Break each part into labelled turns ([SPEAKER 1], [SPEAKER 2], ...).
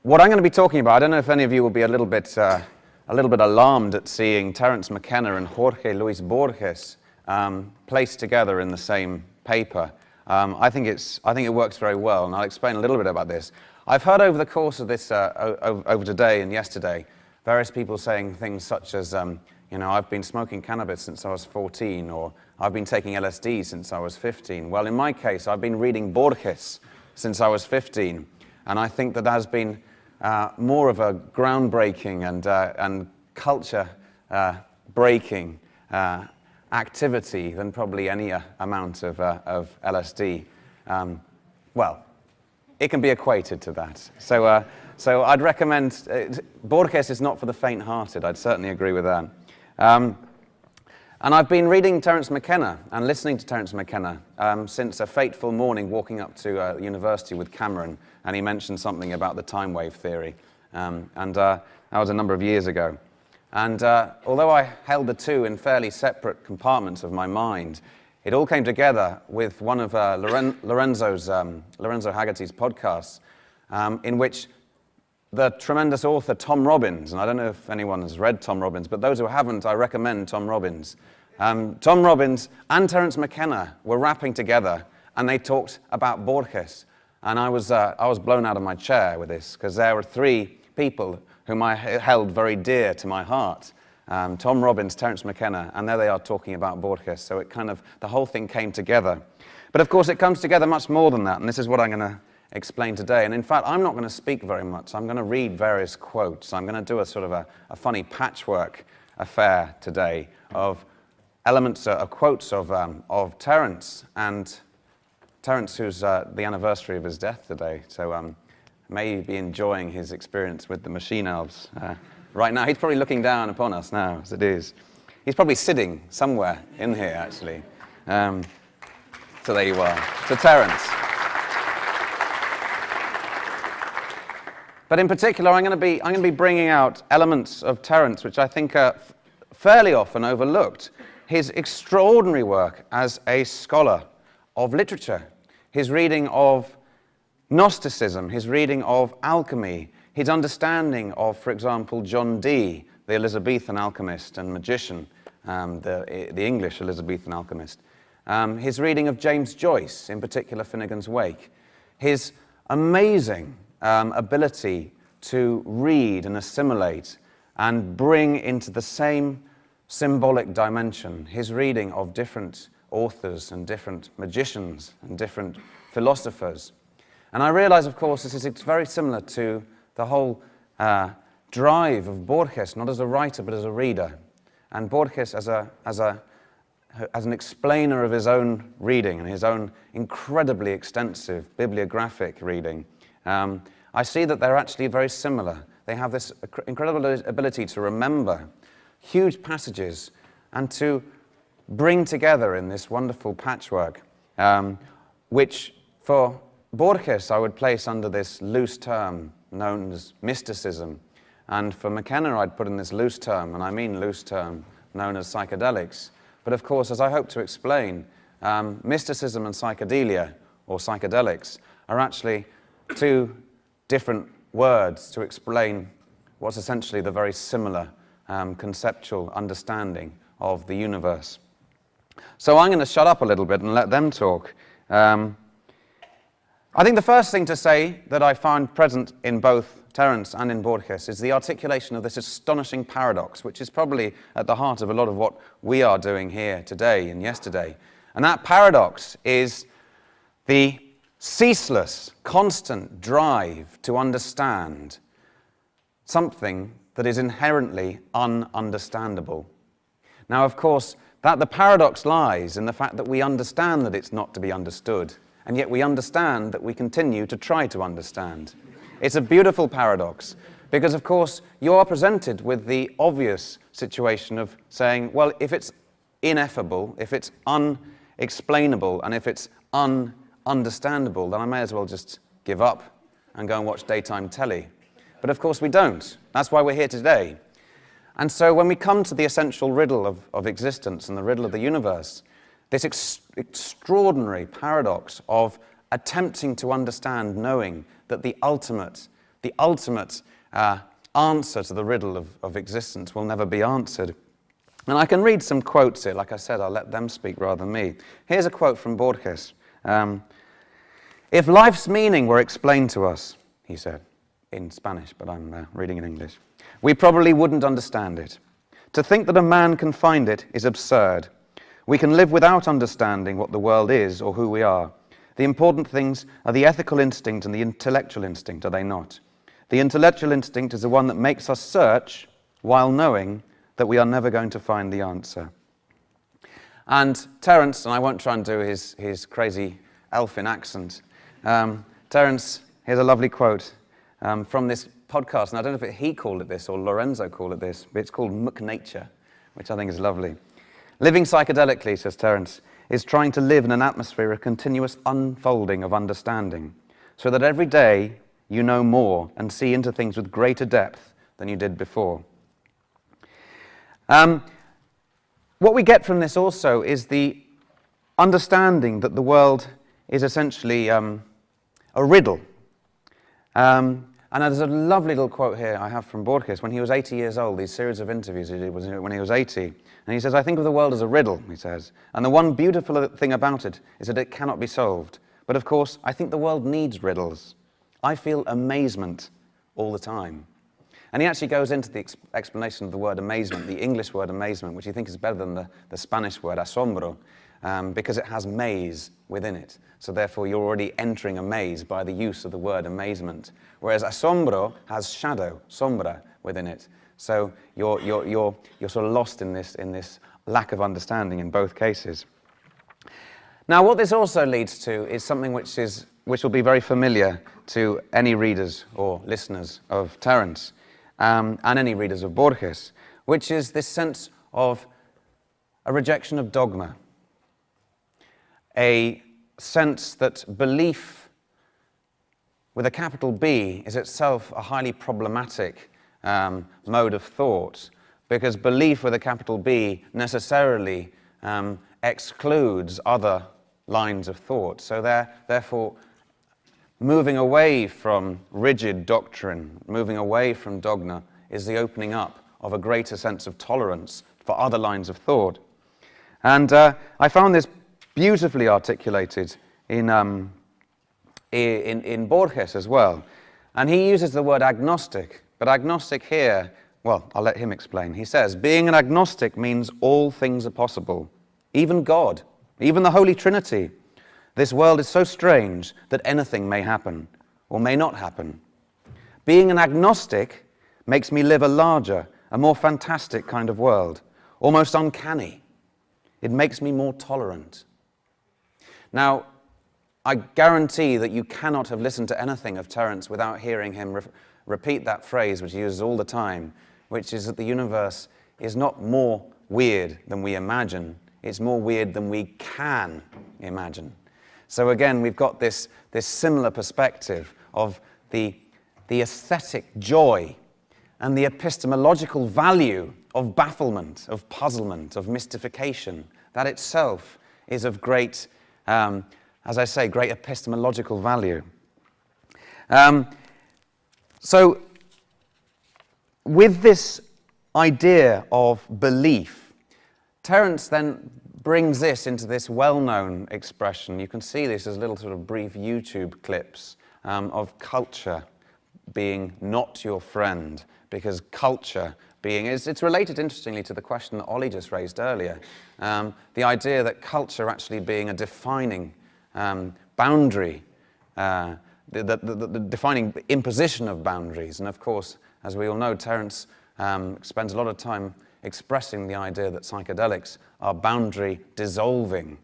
[SPEAKER 1] What I'm going to be talking about, I don't know if any of you will be a little bit alarmed at seeing Terence McKenna and Jorge Luis Borges placed together in the same paper. I think it works very well, and I'll explain a little bit about this. I've heard over the course of this, over today and yesterday, various people saying things such as, I've been smoking cannabis since I was 14, or I've been taking LSD since I was 15. Well, in my case, I've been reading Borges since I was 15, and I think that has been more of a groundbreaking and culture-breaking activity than probably any amount of LSD. Well, it can be equated to that. So I'd recommend, Borges is not for the faint-hearted, I'd certainly agree with that. And I've been reading Terence McKenna and listening to Terence McKenna since a fateful morning walking up to university with Cameron, and he mentioned something about the time wave theory. That was a number of years ago. And although I held the two in fairly separate compartments of my mind, it all came together with one of Lorenzo Haggerty's podcasts, in which the tremendous author Tom Robbins, and I don't know if anyone has read Tom Robbins, but those who haven't, I recommend Tom Robbins. Tom Robbins and Terence McKenna were rapping together, and they talked about Borges. And I was blown out of my chair with this, because there were three people whom I held very dear to my heart. Tom Robbins, Terence McKenna, and there they are talking about Borges. So it the whole thing came together. But of course it comes together much more than that, and this is what I'm going to explain today. And in fact, I'm not going to speak very much. I'm going to read various quotes. I'm going to do a sort of a funny patchwork affair today of elements, quotes of Terence, and Terence, who's the anniversary of his death today. So may be enjoying his experience with the machine elves right now. He's probably looking down upon us now, as it is. He's probably sitting somewhere in here, actually. So there you are. So Terence. But in particular, I'm going to be bringing out elements of Terence which I think are fairly often overlooked. His extraordinary work as a scholar of literature, his reading of Gnosticism, his reading of alchemy, his understanding of, for example, John Dee, the Elizabethan alchemist and magician, the English Elizabethan alchemist, his reading of James Joyce, in particular Finnegan's Wake, his amazing ability to read and assimilate and bring into the same symbolic dimension his reading of different authors and different magicians and different philosophers. And I realize, of course, it's very similar to the whole drive of Borges, not as a writer, but as a reader. And Borges as an explainer of his own reading and his own incredibly extensive bibliographic reading, I see that they're actually very similar. They have this incredible ability to remember huge passages and to bring together in this wonderful patchwork, which for Borges I would place under this loose term known as mysticism, and for McKenna I'd put in this loose term, and I mean loose term, known as psychedelics. But of course, as I hope to explain, mysticism and psychedelia, or psychedelics, are actually two different words to explain what's essentially the very similar conceptual understanding of the universe. So I'm going to shut up a little bit and let them talk. I think the first thing to say that I find present in both Terence and in Borges is the articulation of this astonishing paradox, which is probably at the heart of a lot of what we are doing here today and yesterday. And that paradox is the ceaseless, constant drive to understand something that is inherently ununderstandable. Now, of course, the paradox lies in the fact that we understand that it's not to be understood, and yet we understand that we continue to try to understand. It's a beautiful paradox, because, of course, you are presented with the obvious situation of saying, well, if it's ineffable, if it's unexplainable, and if it's understandable, then I may as well just give up and go and watch daytime telly. But of course we don't. That's why we're here today. And so when we come to the essential riddle of existence and the riddle of the universe, this extraordinary paradox of attempting to understand, knowing that the ultimate, The ultimate answer to the riddle of existence will never be answered. And I can read some quotes here. Like I said, I'll let them speak rather than me. Here's a quote from Borges. If life's meaning were explained to us, he said, in Spanish, but I'm reading in English, we probably wouldn't understand it. To think that a man can find it is absurd. We can live without understanding what the world is or who we are. The important things are the ethical instinct and the intellectual instinct, are they not? The intellectual instinct is the one that makes us search while knowing that we are never going to find the answer. And Terence, and I won't try and do his crazy elfin accent, Terence, here's a lovely quote from this podcast, and I don't know if he called it this or Lorenzo called it this, but it's called McNature, which I think is lovely. Living psychedelically, says Terence, is trying to live in an atmosphere of continuous unfolding of understanding, so that every day you know more and see into things with greater depth than you did before. What we get from this also is the understanding that the world is essentially a riddle. And there's a lovely little quote here I have from Borges. When he was 80 years old, these series of interviews he did was when he was 80. And he says, I think of the world as a riddle, he says. And the one beautiful thing about it is that it cannot be solved. But of course, I think the world needs riddles. I feel amazement all the time. And he actually goes into the explanation of the word amazement, the English word amazement, which he thinks is better than the Spanish word asombro, because it has maze within it. So therefore, you're already entering a maze by the use of the word amazement. Whereas asombro has shadow, sombra, within it. So you're sort of lost in this lack of understanding in both cases. Now, what this also leads to is something which will be very familiar to any readers or listeners of Terence, and any readers of Borges, which is this sense of a rejection of dogma, a sense that belief with a capital B is itself a highly problematic mode of thought, because belief with a capital B necessarily excludes other lines of thought. So therefore, moving away from rigid doctrine, moving away from dogma, is the opening up of a greater sense of tolerance for other lines of thought. And I found this beautifully articulated in Borges as well. And he uses the word agnostic, but agnostic here, well, I'll let him explain. He says, being an agnostic means all things are possible, even God, even the Holy Trinity. This world is so strange that anything may happen or may not happen. Being an agnostic makes me live a larger, a more fantastic kind of world, almost uncanny. It makes me more tolerant. Now, I guarantee that you cannot have listened to anything of Terence without hearing him repeat that phrase, which he uses all the time, which is that the universe is not more weird than we imagine, it's more weird than we can imagine. So again, we've got this similar perspective of the aesthetic joy and the epistemological value of bafflement, of puzzlement, of mystification. That itself is of great, as I say, great epistemological value. So with this idea of belief, Terence then brings this into this well-known expression. You can see this as little sort of brief YouTube clips of culture being not your friend, because culture being, it's related interestingly to the question that Ollie just raised earlier, the idea that culture actually being a defining boundary, the defining imposition of boundaries. And of course, as we all know, Terence spends a lot of time expressing the idea that psychedelics are boundary dissolving.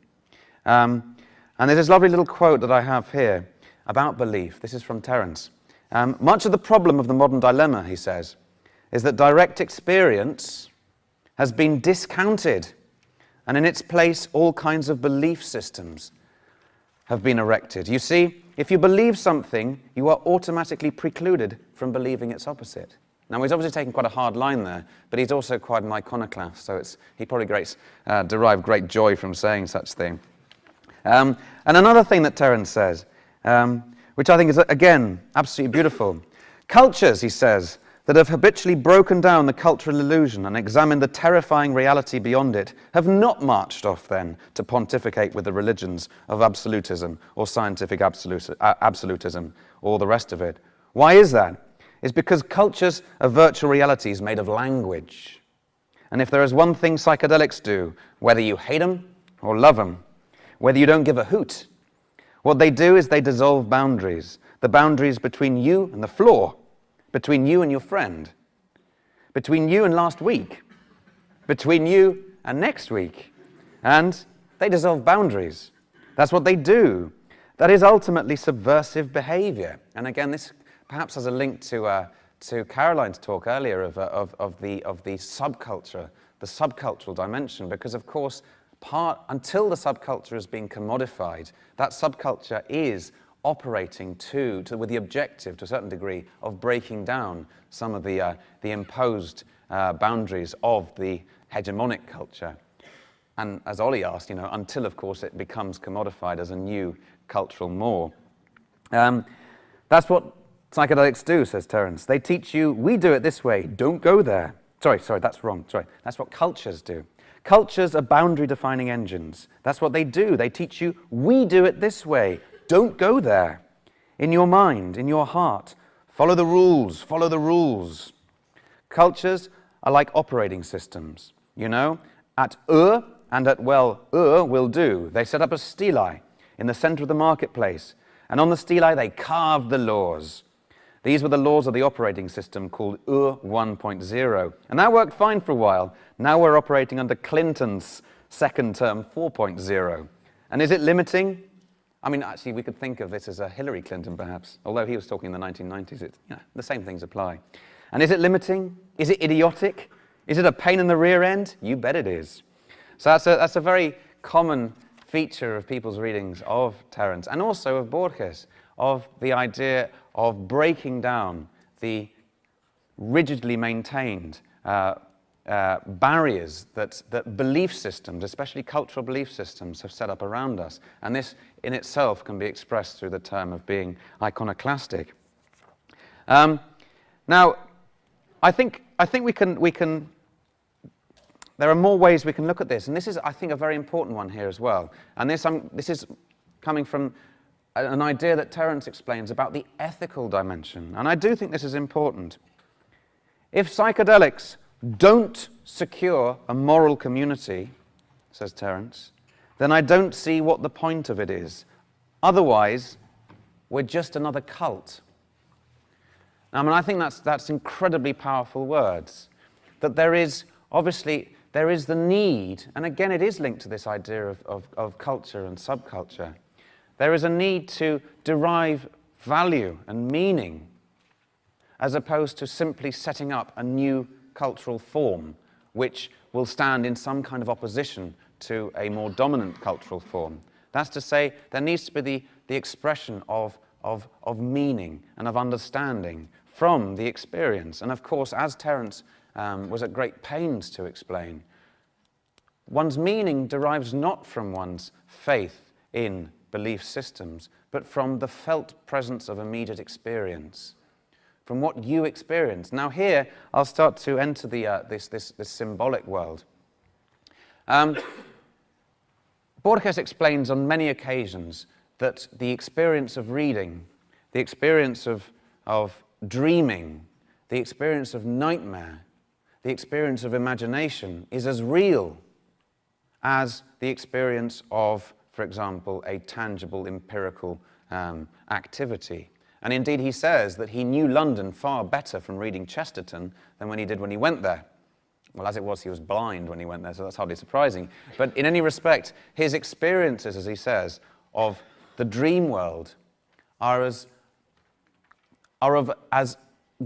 [SPEAKER 1] And there's this lovely little quote that I have here about belief. This is from Terence. Much of the problem of the modern dilemma, he says, is that direct experience has been discounted, and in its place all kinds of belief systems have been erected. You see, if you believe something, you are automatically precluded from believing its opposite. Now, he's obviously taken quite a hard line there, but he's also quite an iconoclast, so he probably derived great joy from saying such thing. And another thing that Terence says, which I think is, again, absolutely beautiful. Cultures, he says, that have habitually broken down the cultural illusion and examined the terrifying reality beyond it have not marched off then to pontificate with the religions of absolutism or scientific absolutism or the rest of it. Why is that? It's because cultures are virtual realities made of language. And if there is one thing psychedelics do, whether you hate them or love them, whether you don't give a hoot, what they do is they dissolve boundaries, the boundaries between you and the floor, between you and your friend, between you and last week, between you and next week. And they dissolve boundaries. That's what they do. That is ultimately subversive behavior. And again, this perhaps has a link to Caroline's talk earlier of the subculture, the subcultural dimension, because of course, until the subculture has been commodified, that subculture is operating with the objective, to a certain degree, of breaking down some of the imposed boundaries of the hegemonic culture. And as Ollie asked, until, of course, it becomes commodified as a new cultural more. That's what psychedelics do, says Terence. They teach you, we do it this way, don't go there. Sorry, that's wrong. Sorry, that's what cultures do. Cultures are boundary-defining engines. That's what they do. They teach you, we do it this way, don't go there. In your mind, in your heart, follow the rules, follow the rules. Cultures are like operating systems, at and at will do. They set up a stelae in the center of the marketplace, and on the stelae they carved the laws. These were the laws of the operating system called 1.0, and that worked fine for a while. Now we're operating under Clinton's second term 4.0. And is it limiting? I mean, actually, we could think of this as a Hillary Clinton, perhaps, although he was talking in the 1990s. The same things apply. And is it limiting? Is it idiotic? Is it a pain in the rear end? You bet it is. So that's a very common feature of people's readings of Terence, and also of Borges, of the idea of breaking down the rigidly maintained barriers that belief systems, especially cultural belief systems, have set up around us. And this in itself can be expressed through the term of being iconoclastic. Now, I think we can. There are more ways we can look at this, and this is, I think, a very important one here as well. And this is coming from an idea that Terence explains about the ethical dimension, and I do think this is important. If psychedelics don't secure a moral community, says Terence, then I don't see what the point of it is. Otherwise, we're just another cult. Now, I mean, I think that's incredibly powerful words. That there is the need, and again, it is linked to this idea of culture and subculture. There is a need to derive value and meaning as opposed to simply setting up a new cultural form which will stand in some kind of opposition to a more dominant cultural form. That's to say, there needs to be the expression of meaning and of understanding from the experience. And of course, as Terence was at great pains to explain, one's meaning derives not from one's faith in belief systems, but from the felt presence of immediate experience, from what you experience. Now here, I'll start to enter this symbolic world. Borges explains on many occasions that the experience of reading, the experience of dreaming, the experience of nightmare, the experience of imagination is as real as the experience of, for example, a tangible empirical activity. And indeed he says that he knew London far better from reading Chesterton than when he did when he went there. Well, as it was, he was blind when he went there, so that's hardly surprising. But in any respect, his experiences, as he says, of the dream world are of as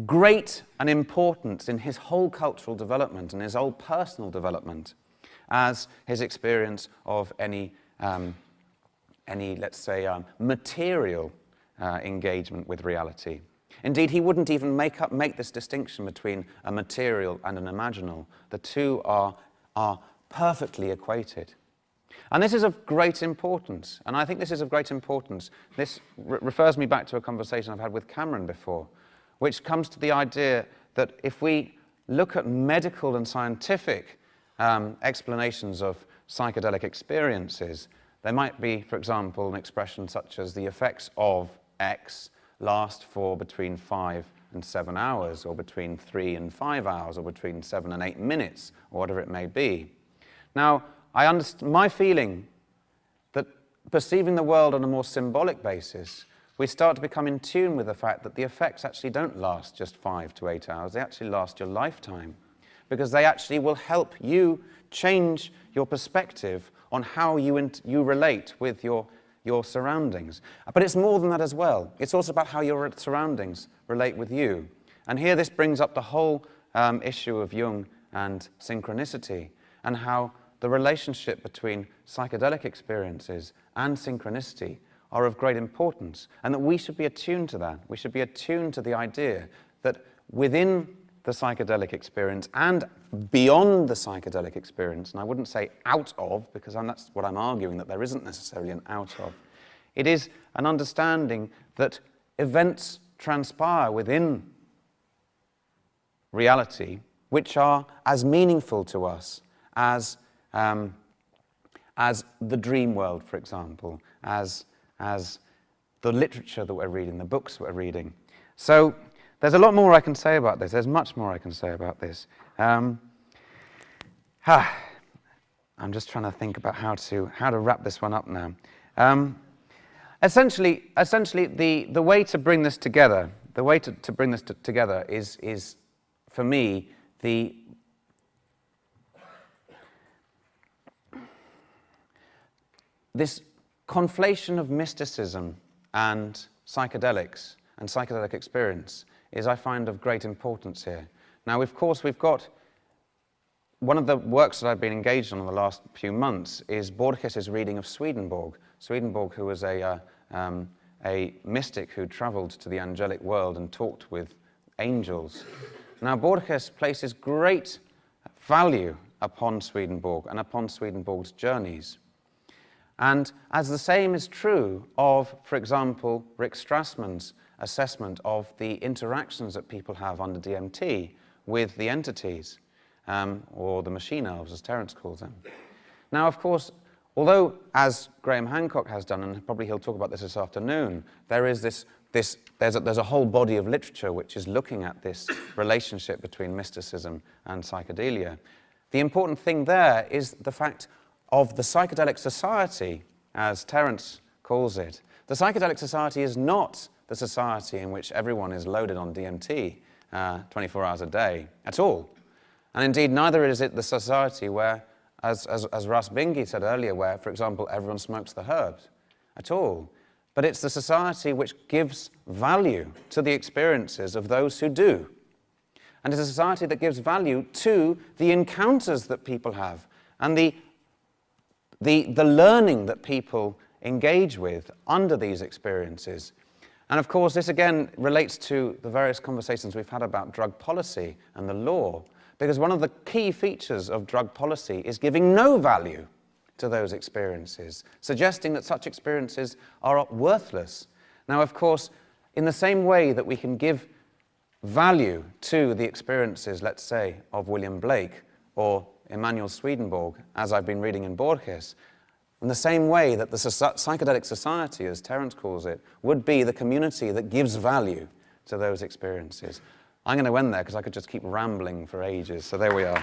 [SPEAKER 1] great an importance in his whole cultural development and his whole personal development as his experience of any let's say, material engagement with reality. Indeed, he wouldn't even make this distinction between a material and an imaginal. The two are perfectly equated. And this is of great importance, and I think this is of great importance. This refers me back to a conversation I've had with Cameron before, which comes to the idea that if we look at medical and scientific explanations of psychedelic experiences, there might be, for example, an expression such as the effects of X last for between 5 and 7 hours, or between 3 and 5 hours, or between 7 and 8 minutes, or whatever it may be. Now, my feeling that perceiving the world on a more symbolic basis, we start to become in tune with the fact that the effects actually don't last just 5 to 8 hours, they actually last your lifetime, because they actually will help you change your perspective on how you relate with your surroundings. But it's more than that as well. It's also about how your surroundings relate with you. And here this brings up the whole issue of Jung and synchronicity, and how the relationship between psychedelic experiences and synchronicity are of great importance, and that we should be attuned to that. We should be attuned to the idea that within the psychedelic experience and beyond the psychedelic experience, and I wouldn't say out of, because that's what I'm arguing, that there isn't necessarily an out of. It is an understanding that events transpire within reality which are as meaningful to us as the dream world, for example, as the literature that we're reading, the books that we're reading. So there's a lot more I can say about this. There's much more I can say about this. I'm just trying to think about how to wrap this one up now. Essentially, the way to bring this together, is for me this conflation of mysticism and psychedelics and psychedelic experience is, I find, of great importance here. Now, of course, we've got one of the works that I've been engaged on in the last few months is Borges' reading of Swedenborg. Swedenborg, who was a mystic who traveled to the angelic world and talked with angels. Now, Borges places great value upon Swedenborg and upon Swedenborg's journeys. And as the same is true of, for example, Rick Strassman's assessment of the interactions that people have under DMT with the entities, or the machine elves, as Terence calls them. Now, of course, although, as Graham Hancock has done, and probably he'll talk about this afternoon, there's a whole body of literature which is looking at this relationship between mysticism and psychedelia. The important thing there is the fact of the psychedelic society, as Terence calls it. The psychedelic society is not the society in which everyone is loaded on DMT 24 hours a day at all. And indeed, neither is it the society where, as Russ Bingi said earlier, where, for example, everyone smokes the herbs at all. But it's the society which gives value to the experiences of those who do. And it's a society that gives value to the encounters that people have and the learning that people engage with under these experiences. And of course, this again relates to the various conversations we've had about drug policy and the law, because one of the key features of drug policy is giving no value to those experiences, suggesting that such experiences are worthless. Now, of course, in the same way that we can give value to the experiences, let's say, of William Blake or Emanuel Swedenborg, as I've been reading in Borges, in the same way that the psychedelic society, as Terence calls it, would be the community that gives value to those experiences. I'm going to end there because I could just keep rambling for ages, so there we are.